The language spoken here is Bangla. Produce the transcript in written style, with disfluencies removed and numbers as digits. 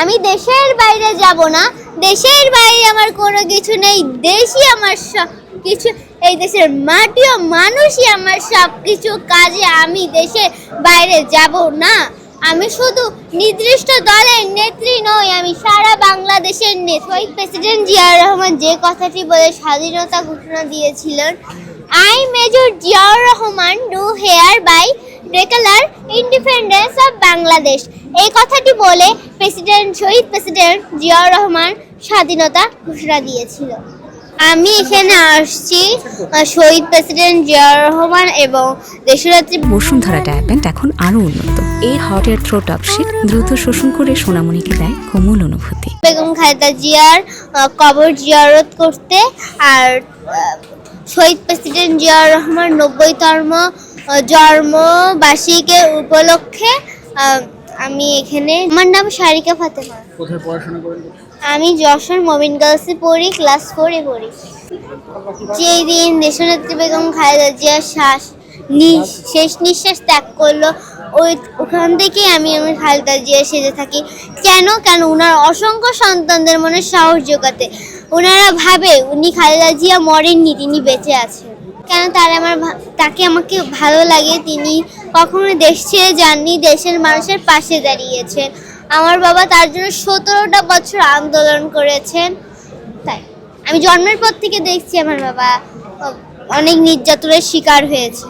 আমি দেশের বাইরে যাব না, দেশের বাইরে আমার কোনো কিছু নেই, দেশই আমার সব কিছু। এই দেশের মাটি ও মানুষই আমার সব কিছু, কাজে আমি দেশের বাইরে যাব না। আমি শুধু নির্দিষ্ট দলের নেত্রী নই, আমি সারা বাংলাদেশের নেত্রী। শহীদ প্রেসিডেন্ট জিয়াউর রহমান যে কথাটি বলে স্বাধীনতা ঘোষণা দিয়েছিলেন, I Major Ziaur Rahman do hereby declare independence of Bangladesh, এই কথাটি বলে শহীদ প্রেসিডেন্ট জিয়াউর রহমান স্বাধীনতা ঘোষণা দিয়েছিল। আমি এখানে আসছি শহীদ প্রেসিডেন্ট জিয়াউর রহমান এবং দেশনেত্রী বসুন্ধরা ডায়াপেন্ট এখন আরো উন্নত। এই হট এয়ার থ্রো টপ শীত দ্রুত শোষণ করে সোনামণিকে দেয় কোমল অনুভূতি। বেগম খালেদা জিয়ার কবর জিয়ারত করতে আর শহীদ প্রেসিডেন্ট জিয়াউর রহমান 90তম জন্মবার্ষিকী উপলক্ষে আমি এখানে। আমার নাম সারিকা ফাতেমা। কোথায় পড়াশোনা করেন? আমি যশোর মমিন গার্লসে পড়ি, ক্লাস 4-এ পড়ি। যেই দিন দেশনেত্রী বেগম খালেদা জিয়া শেষ নিঃশ্বাস ত্যাগ করলো, ওখান থেকেই আমি খালেদা জিয়া সেজে থাকি। কেন ওনার অসংখ্য সন্তানদের মনে সাহস জোগাতে। ওনারা ভাবে উনি খালেদা জিয়া মরেননি, তিনি বেঁচে আছেন। কেন তাকে আমাকে ভালো লাগে, তিনি কখনো দেশ ছেড়ে যাননি, দেশের মানুষের পাশে দাঁড়িয়েছেন। আমার বাবা তার জন্য 17টা বছর আন্দোলন করেছেন। তাই আমি জন্মের পর থেকে দেখছি আমার বাবা অনেক নির্যাতনের শিকার হয়েছে।